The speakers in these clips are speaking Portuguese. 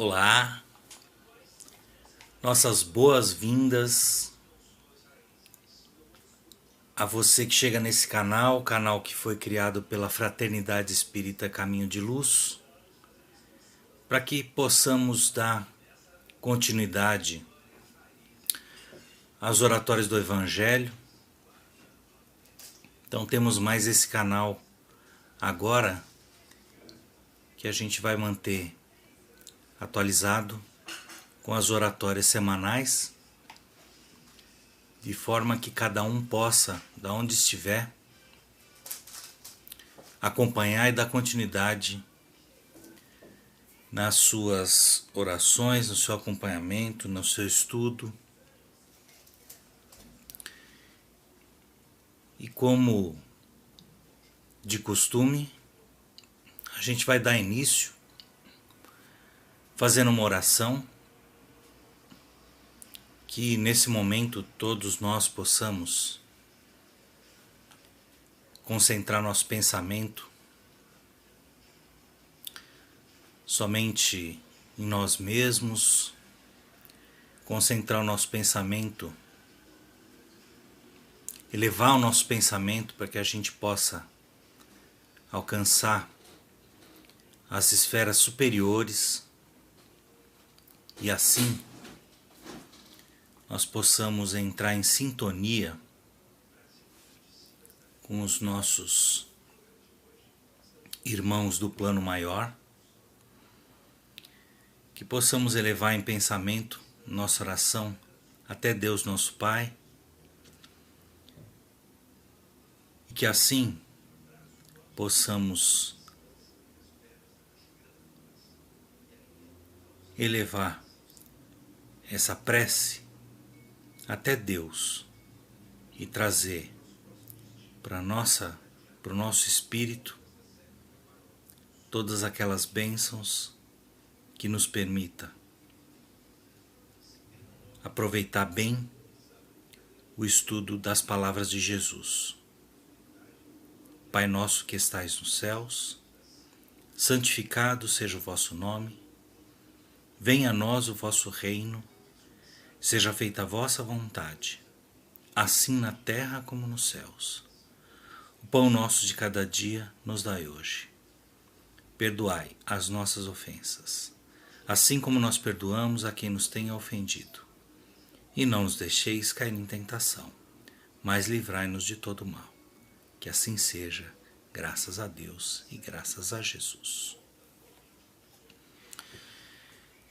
Olá, nossas boas-vindas a você que chega nesse canal que foi criado pela Fraternidade Espírita Caminho de Luz, para que possamos dar continuidade às oratórias do Evangelho. Então temos mais esse canal agora que a gente vai manter atualizado com as oratórias semanais, de forma que cada um possa, da onde estiver, acompanhar e dar continuidade nas suas orações, no seu acompanhamento, no seu estudo. E como de costume, a gente vai dar início fazendo uma oração, que nesse momento todos nós possamos concentrar nosso pensamento somente em nós mesmos, concentrar o nosso pensamento, elevar o nosso pensamento para que a gente possa alcançar as esferas superiores e assim nós possamos entrar em sintonia com os nossos irmãos do plano maior, que possamos elevar em pensamento nossa oração até Deus nosso Pai, e que assim possamos elevar essa prece até Deus e trazer para o nosso espírito todas aquelas bênçãos que nos permita aproveitar bem o estudo das palavras de Jesus. Pai nosso que estais nos céus, santificado seja o vosso nome, venha a nós o vosso reino, seja feita a vossa vontade, assim na terra como nos céus. O pão nosso de cada dia nos dai hoje. Perdoai as nossas ofensas, assim como nós perdoamos a quem nos tenha ofendido. E não nos deixeis cair em tentação, mas livrai-nos de todo mal. Que assim seja, graças a Deus e graças a Jesus.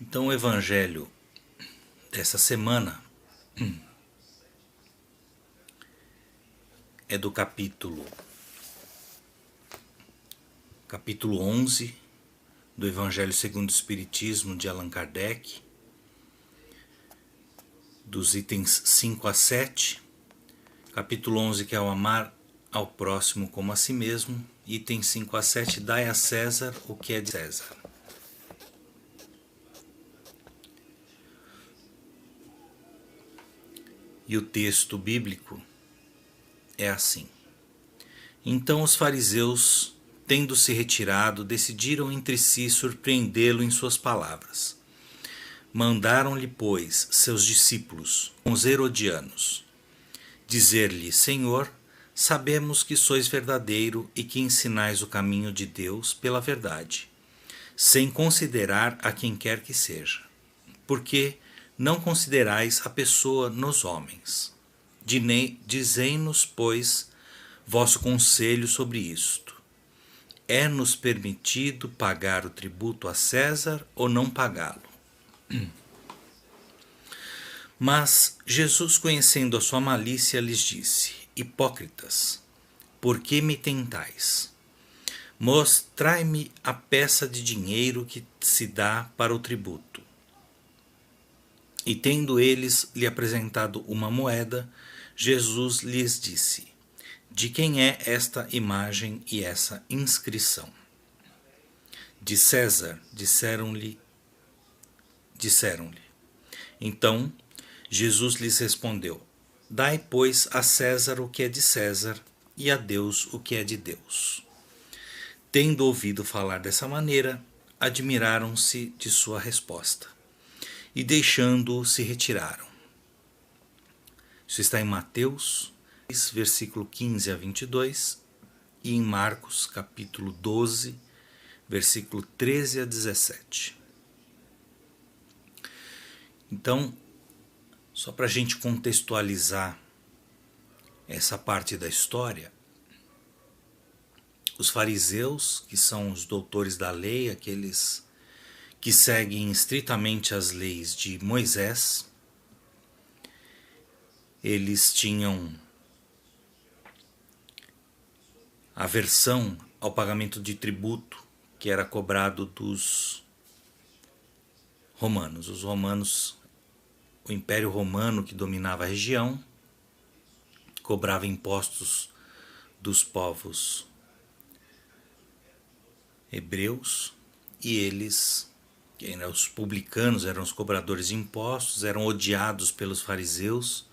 Então o Evangelho dessa semana é do capítulo 11 do Evangelho segundo o Espiritismo de Allan Kardec, dos itens 5 a 7, capítulo 11 que é o amar ao próximo como a si mesmo, item 5 a 7, dai a César o que é de César. E o texto bíblico é assim: Então os fariseus, tendo se retirado, decidiram entre si surpreendê-lo em suas palavras. Mandaram-lhe, pois, seus discípulos, os herodianos, dizer-lhe: Senhor, sabemos que sois verdadeiro e que ensinais o caminho de Deus pela verdade, sem considerar a quem quer que seja. Porque não considerais a pessoa nos homens. Dizei-nos, pois, vosso conselho sobre isto. É-nos permitido pagar o tributo a César ou não pagá-lo? Mas Jesus, conhecendo a sua malícia, lhes disse: Hipócritas, por que me tentais? Mostrai-me a peça de dinheiro que se dá para o tributo. E tendo eles lhe apresentado uma moeda, Jesus lhes disse: De quem é esta imagem e essa inscrição? De César, disseram-lhe. Então Jesus lhes respondeu: Dai, pois, a César o que é de César e a Deus o que é de Deus. Tendo ouvido falar dessa maneira, admiraram-se de sua resposta e, deixando-o, se retiraram. Isso está em Mateus, versículo 15 a 22, e em Marcos, capítulo 12, versículo 13 a 17. Então, só para a gente contextualizar essa parte da história, os fariseus, que são os doutores da lei, aqueles que seguem estritamente as leis de Moisés, eles tinham aversão ao pagamento de tributo que era cobrado dos romanos. Os romanos, o Império Romano que dominava a região, cobrava impostos dos povos hebreus e eles, os publicanos, eram os cobradores de impostos, eram odiados pelos fariseus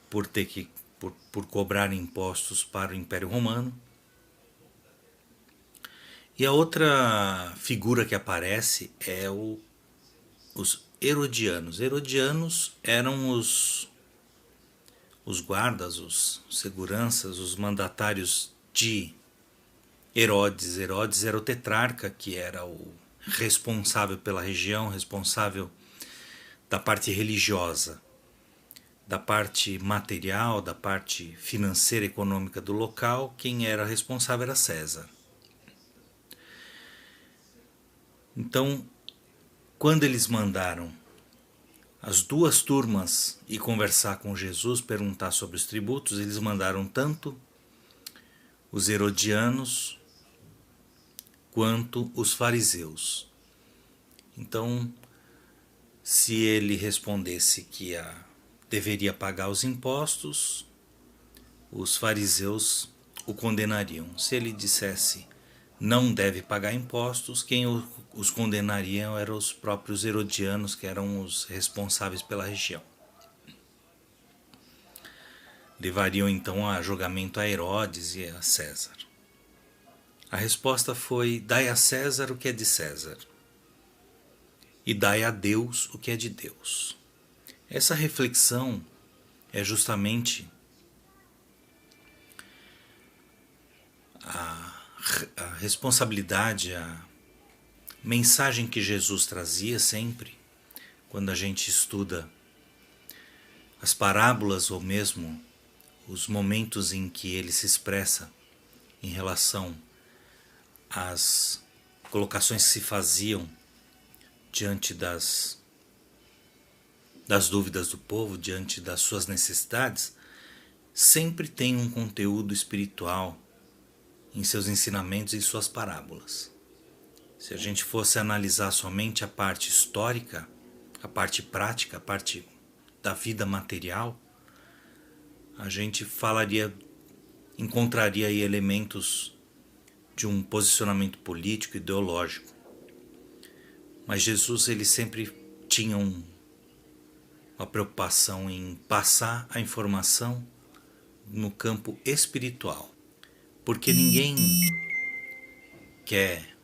por cobrar impostos para o Império Romano. E a outra figura que aparece é os herodianos. Herodianos eram os guardas, os seguranças, os mandatários de Herodes. Herodes era o tetrarca, que era o responsável pela região, responsável da parte religiosa, da parte material, da parte financeira e econômica do local. Quem era responsável era César. Então, quando eles mandaram as duas turmas ir conversar com Jesus, perguntar sobre os tributos, eles mandaram tanto os herodianos quanto os fariseus. Então, se ele respondesse que deveria pagar os impostos, os fariseus o condenariam. Se ele dissesse não deve pagar impostos, quem os condenariam eram os próprios herodianos, que eram os responsáveis pela região. Levariam então a julgamento a Herodes e a César. A resposta foi: dai a César o que é de César, e dai a Deus o que é de Deus. Essa reflexão é justamente a responsabilidade, a mensagem que Jesus trazia sempre, quando a gente estuda as parábolas ou mesmo os momentos em que ele se expressa em relação às colocações que se faziam diante das dúvidas do povo, diante das suas necessidades, sempre tem um conteúdo espiritual em seus ensinamentos e em suas parábolas. Se a gente fosse analisar somente a parte histórica, a parte prática, a parte da vida material, a gente encontraria aí elementos de um posicionamento político, ideológico. Mas Jesus, ele sempre tinha uma preocupação em passar a informação no campo espiritual. Porque ninguém quer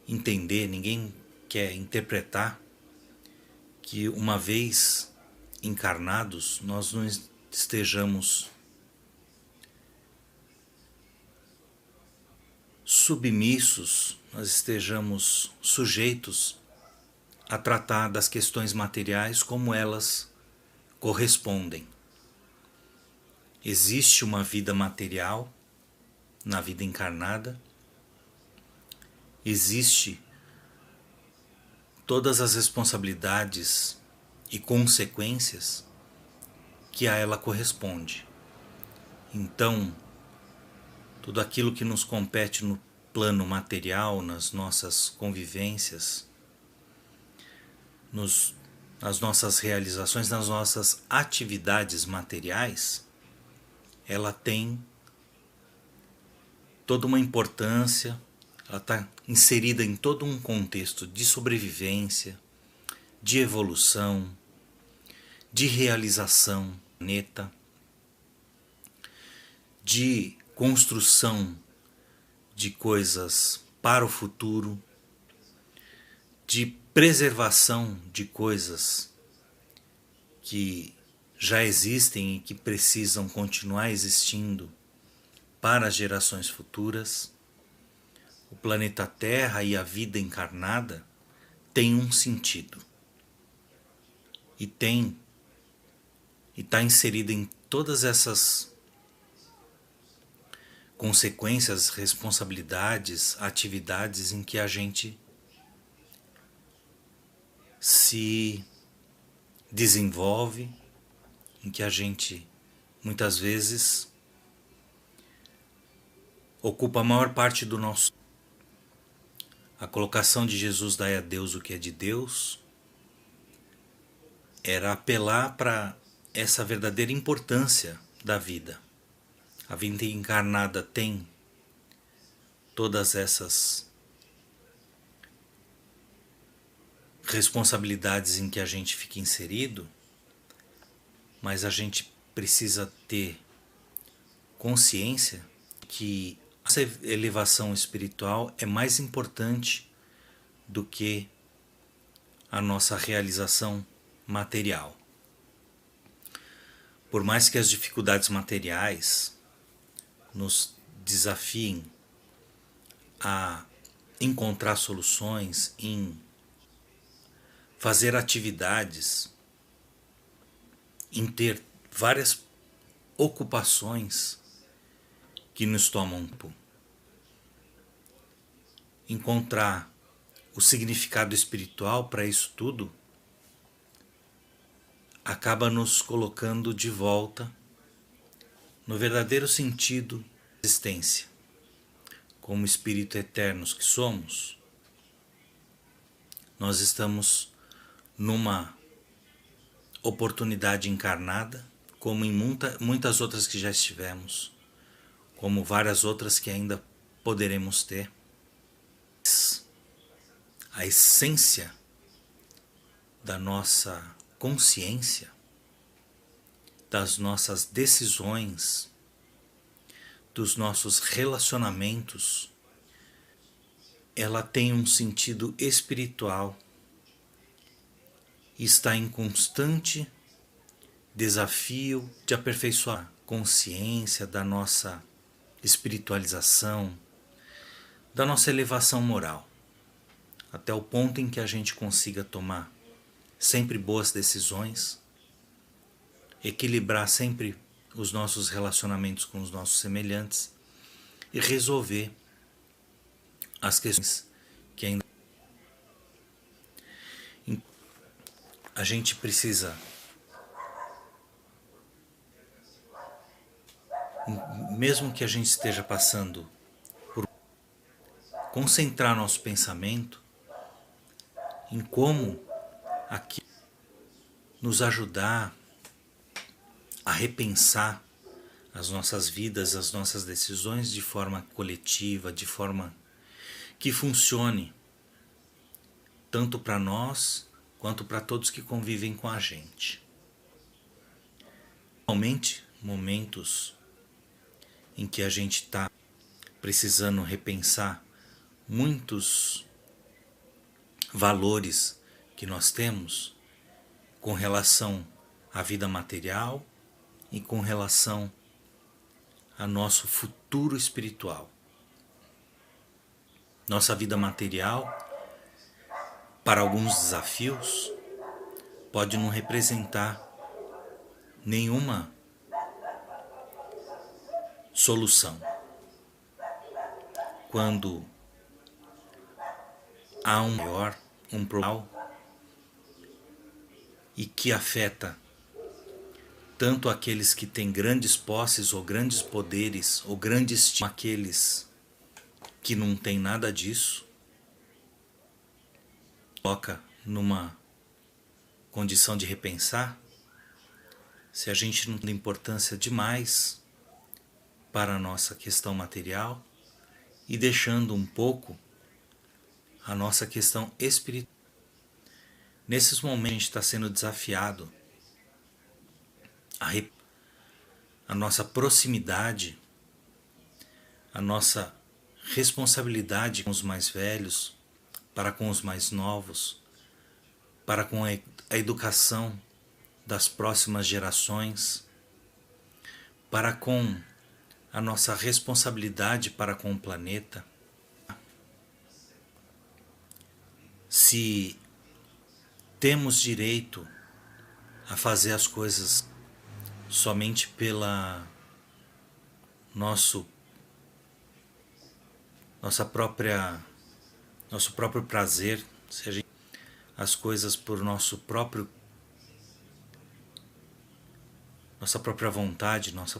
entender, ninguém quer interpretar que uma vez encarnados nós não estejamos submissos, nós estejamos sujeitos a tratar das questões materiais como elas correspondem. Existe uma vida material na vida encarnada, existe todas as responsabilidades e consequências que a ela corresponde. Então, tudo aquilo que nos compete no plano material, nas nossas convivências, nas nossas realizações, nas nossas atividades materiais, ela tem toda uma importância, ela está inserida em todo um contexto de sobrevivência, de evolução, de realização neta, de construção de coisas para o futuro, de preservação de coisas que já existem e que precisam continuar existindo para as gerações futuras. O planeta Terra e a vida encarnada têm um sentido. E está inserida em todas essas consequências, responsabilidades, atividades em que a gente se desenvolve, em que a gente muitas vezes ocupa a maior parte do nosso. A colocação de Jesus dai a Deus o que é de Deus era apelar para essa verdadeira importância da vida. A vida encarnada tem todas essas responsabilidades em que a gente fica inserido, mas a gente precisa ter consciência que essa elevação espiritual é mais importante do que a nossa realização material. Por mais que as dificuldades materiais nos desafiem a encontrar soluções, em fazer atividades, em ter várias ocupações que nos tomam tempo, encontrar o significado espiritual para isso tudo acaba nos colocando de volta no verdadeiro sentido da existência. Como espírito eternos que somos, nós estamos numa oportunidade encarnada, como em muitas outras que já estivemos, como várias outras que ainda poderemos ter. A essência da nossa consciência, das nossas decisões, dos nossos relacionamentos, ela tem um sentido espiritual e está em constante desafio de aperfeiçoar a consciência da nossa espiritualização, da nossa elevação moral, até o ponto em que a gente consiga tomar sempre boas decisões, equilibrar sempre os nossos relacionamentos com os nossos semelhantes e resolver as questões que ainda a gente precisa, mesmo que a gente esteja passando por, concentrar nosso pensamento em como aqui nos ajudar a repensar as nossas vidas, as nossas decisões de forma coletiva, de forma que funcione tanto para nós quanto para todos que convivem com a gente. Realmente, momentos em que a gente está precisando repensar muitos valores que nós temos com relação à vida material e com relação ao nosso futuro espiritual. Nossa vida material, para alguns desafios, pode não representar nenhuma solução. Quando há um maior, um problema, e que afeta tanto aqueles que têm grandes posses ou grandes poderes ou grandes como aqueles que não têm nada disso, coloca numa condição de repensar se a gente não dá importância demais para a nossa questão material e deixando um pouco a nossa questão espiritual. Nesses momentos a gente está sendo desafiado a nossa proximidade, a nossa responsabilidade com os mais velhos, para com os mais novos, para com a educação das próximas gerações, para com a nossa responsabilidade para com o planeta. Se temos direito a fazer as coisas somente pela nosso próprio prazer, se a gente as coisas por nossa própria vontade, nosso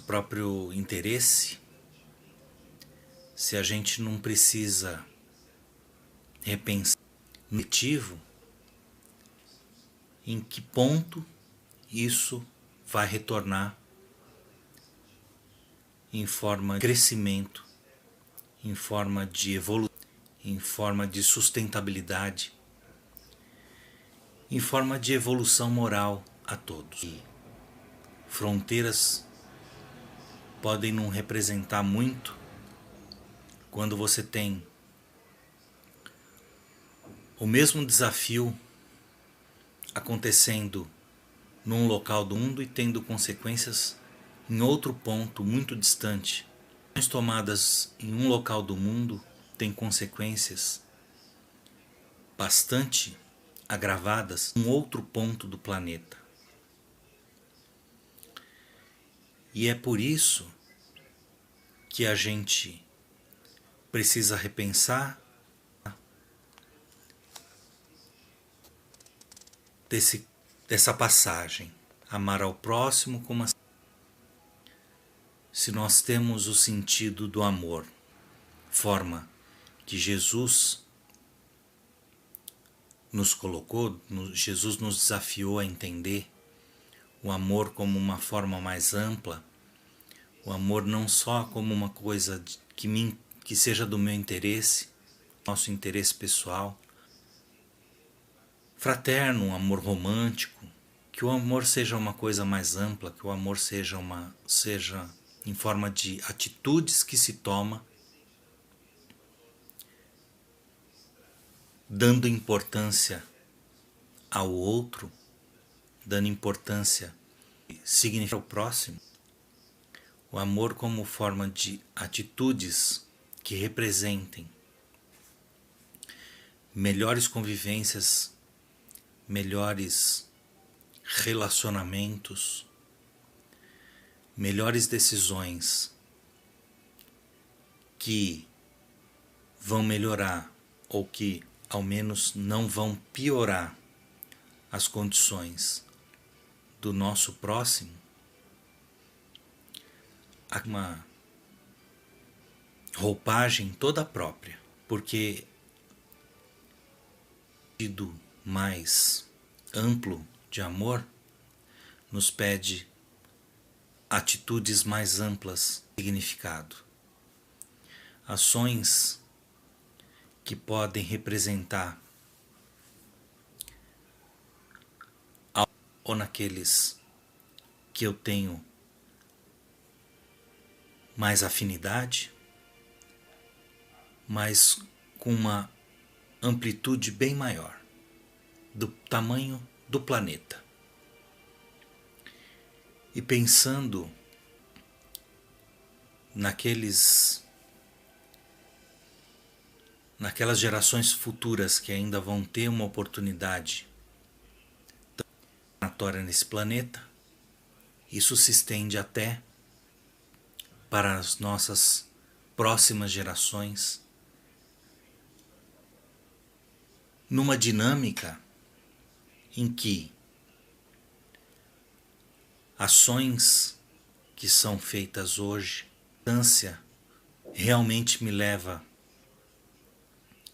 próprio interesse, se a gente não precisa repensar no motivo, em que ponto isso vai retornar em forma de crescimento, em forma de evolução, em forma de sustentabilidade, em forma de evolução moral a todos. E fronteiras podem não representar muito quando você tem o mesmo desafio acontecendo num local do mundo e tendo consequências em outro ponto muito distante. Ações tomadas em um local do mundo têm consequências bastante agravadas em outro ponto do planeta. E é por isso que a gente precisa repensar dessa passagem, amar ao próximo como se nós temos o sentido do amor, forma que Jesus nos colocou, Jesus nos desafiou a entender o amor como uma forma mais ampla, o amor não só como uma coisa que seja do meu interesse, nosso interesse pessoal, fraterno, um amor romântico, que o amor seja uma coisa mais ampla, que o amor seja em forma de atitudes que se toma, dando importância ao outro, dando importância significa ao próximo. O amor como forma de atitudes que representem melhores convivências, melhores relacionamentos, melhores decisões que vão melhorar ou que ao menos não vão piorar as condições do nosso próximo, há uma roupagem toda própria, porque o sentido mais amplo de amor nos pede atitudes mais amplas de significado, ações que podem representar ou naqueles que eu tenho mais afinidade, mas com uma amplitude bem maior, do tamanho do planeta. E pensando naquelas gerações futuras que ainda vão ter uma oportunidade natória nesse planeta, isso se estende até para as nossas próximas gerações, numa dinâmica em que ações que são feitas hoje, a distância realmente me leva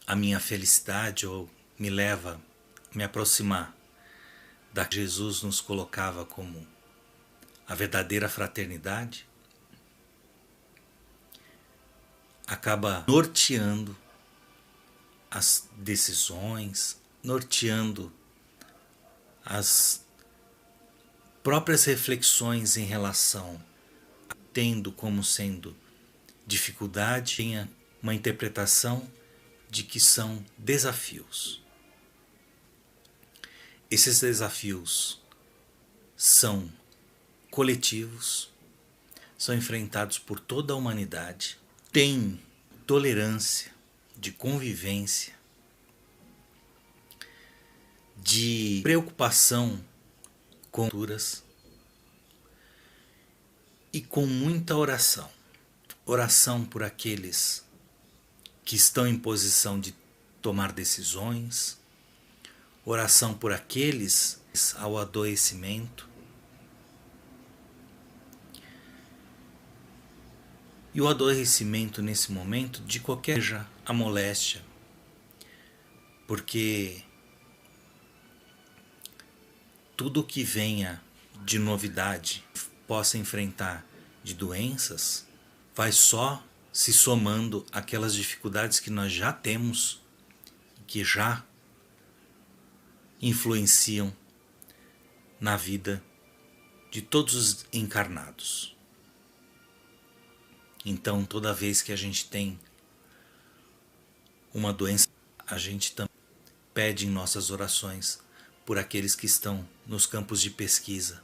à minha felicidade ou me leva a me aproximar da que Jesus nos colocava como a verdadeira fraternidade, acaba norteando as decisões, norteando as próprias reflexões em relação a tendo como sendo dificuldade, tenha uma interpretação de que são desafios. Esses desafios são coletivos, são enfrentados por toda a humanidade, têm tolerância, de convivência, de preocupação com culturas e com muita oração. Oração por aqueles que estão em posição de tomar decisões, oração por aqueles ao adoecimento. E o adoecimento nesse momento de qualquer seja a moléstia, porque tudo que venha de novidade, possa enfrentar de doenças, vai só se somando àquelas dificuldades que nós já temos, que já influenciam na vida de todos os encarnados. Então, toda vez que a gente tem uma doença, a gente também pede em nossas orações por aqueles que estão nos campos de pesquisa,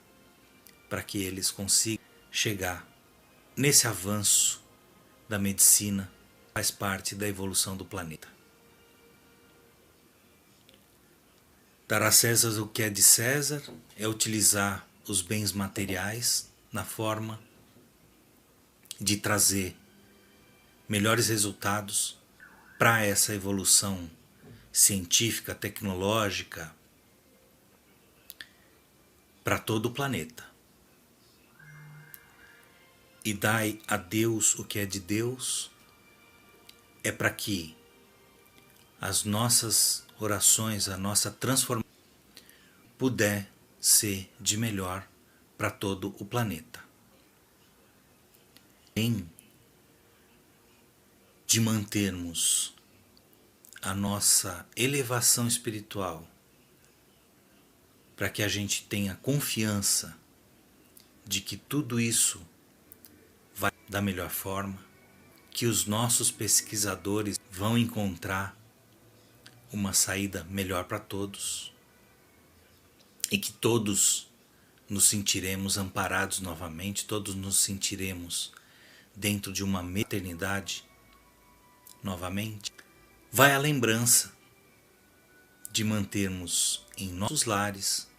para que eles consigam chegar nesse avanço da medicina, faz parte da evolução do planeta. Dar a César o que é de César é utilizar os bens materiais na forma de trazer melhores resultados para essa evolução científica, tecnológica, para todo o planeta. E dai a Deus o que é de Deus é para que as nossas orações, a nossa transformação puder ser de melhor para todo o planeta. Além de mantermos a nossa elevação espiritual, para que a gente tenha confiança de que tudo isso vai da melhor forma, que os nossos pesquisadores vão encontrar uma saída melhor para todos e que todos nos sentiremos amparados novamente, todos nos sentiremos dentro de uma eternidade novamente. Vai a lembrança de mantermos em nossos lares,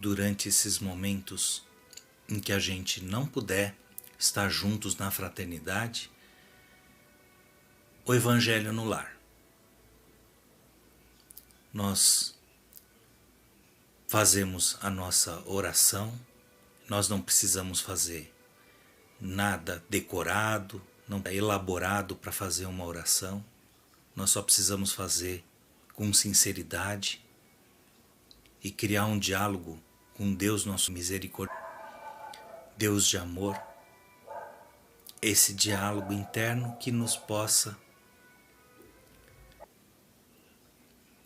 durante esses momentos em que a gente não puder estar juntos na fraternidade, o Evangelho no lar. Nós fazemos a nossa oração, nós não precisamos fazer nada decorado, não é elaborado para fazer uma oração, nós só precisamos fazer com sinceridade e criar um diálogo com Deus nosso misericórdia, Deus de amor, esse diálogo interno que nos possa.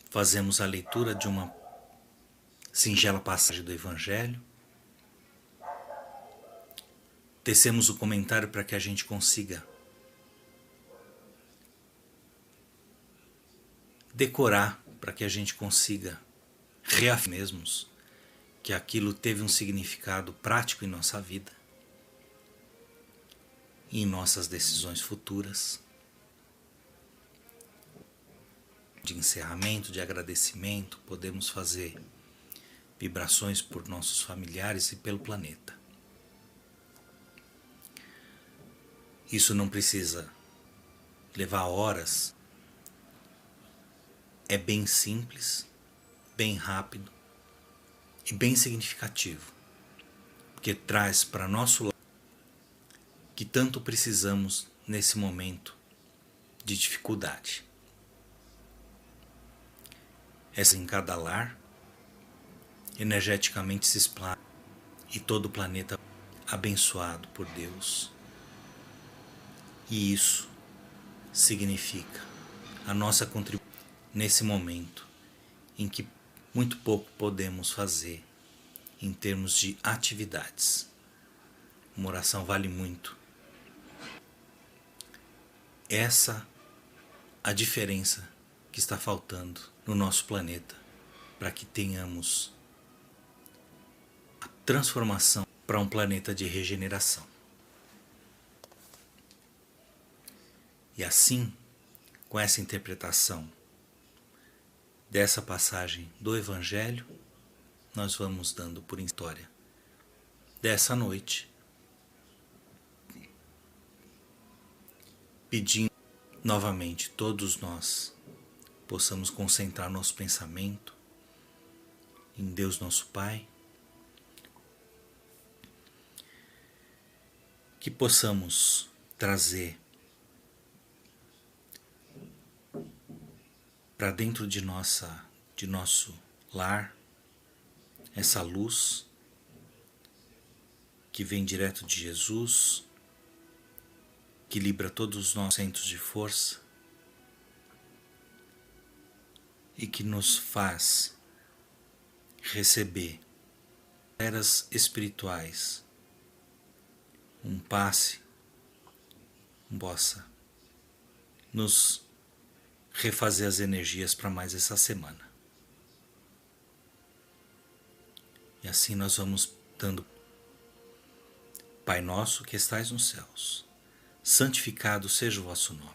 Fazemos a leitura de uma singela passagem do Evangelho, tecemos o comentário para que a gente consiga decorar, para que a gente consiga reafirmar mesmos que aquilo teve um significado prático em nossa vida e em nossas decisões futuras, de encerramento, de agradecimento, podemos fazer vibrações por nossos familiares e pelo planeta. Isso não precisa levar horas, é bem simples, bem rápido e bem significativo, porque traz para nosso lado que tanto precisamos nesse momento de dificuldade. Essa em cada lar, energeticamente se explana e todo o planeta abençoado por Deus. E isso significa a nossa contribuição nesse momento em que muito pouco podemos fazer em termos de atividades. Uma oração vale muito. Essa a diferença que está faltando no nosso planeta para que tenhamos a transformação para um planeta de regeneração. E assim, com essa interpretação dessa passagem do Evangelho, nós vamos dando por história dessa noite, pedindo novamente todos nós possamos concentrar nosso pensamento em Deus nosso Pai, que possamos trazer para dentro de nosso lar essa luz que vem direto de Jesus, que libera todos os nossos centros de força e que nos faz receber eras espirituais, um passe, possa nos refazer as energias para mais essa semana. E assim nós vamos dando. Pai nosso que estais nos céus, santificado seja o vosso nome.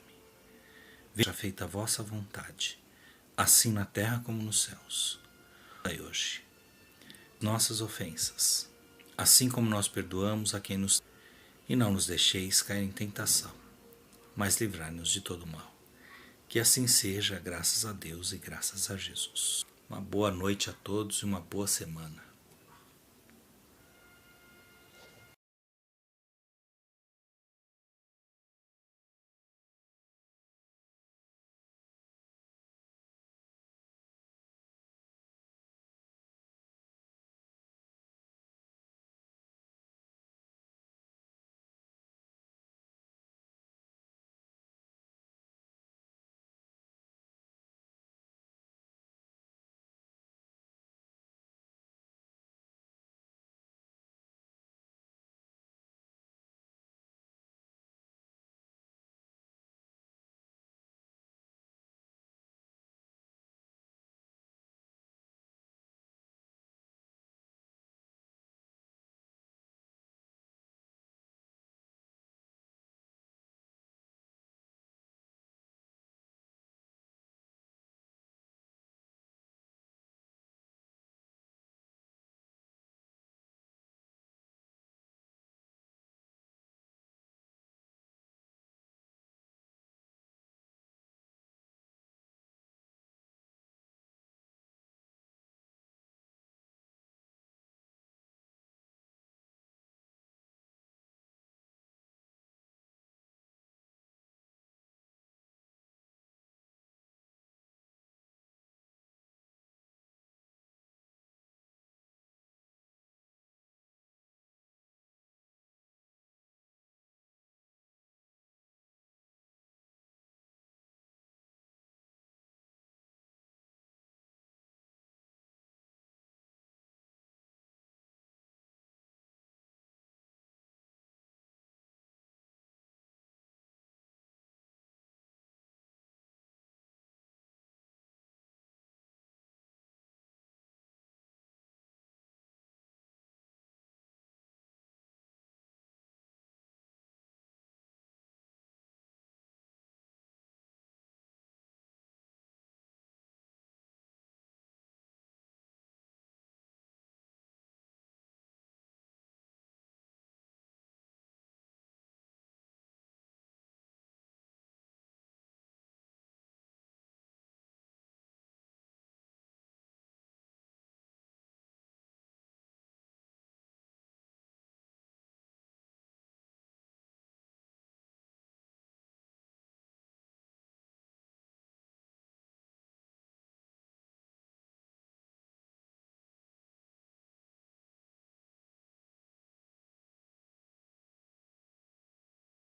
Seja feita a vossa vontade, assim na terra como nos céus. Dai hoje nossas ofensas, assim como nós perdoamos a quem nos... E não nos deixeis cair em tentação, mas livrai-nos de todo mal. Que assim seja, graças a Deus e graças a Jesus. Uma boa noite a todos e uma boa semana.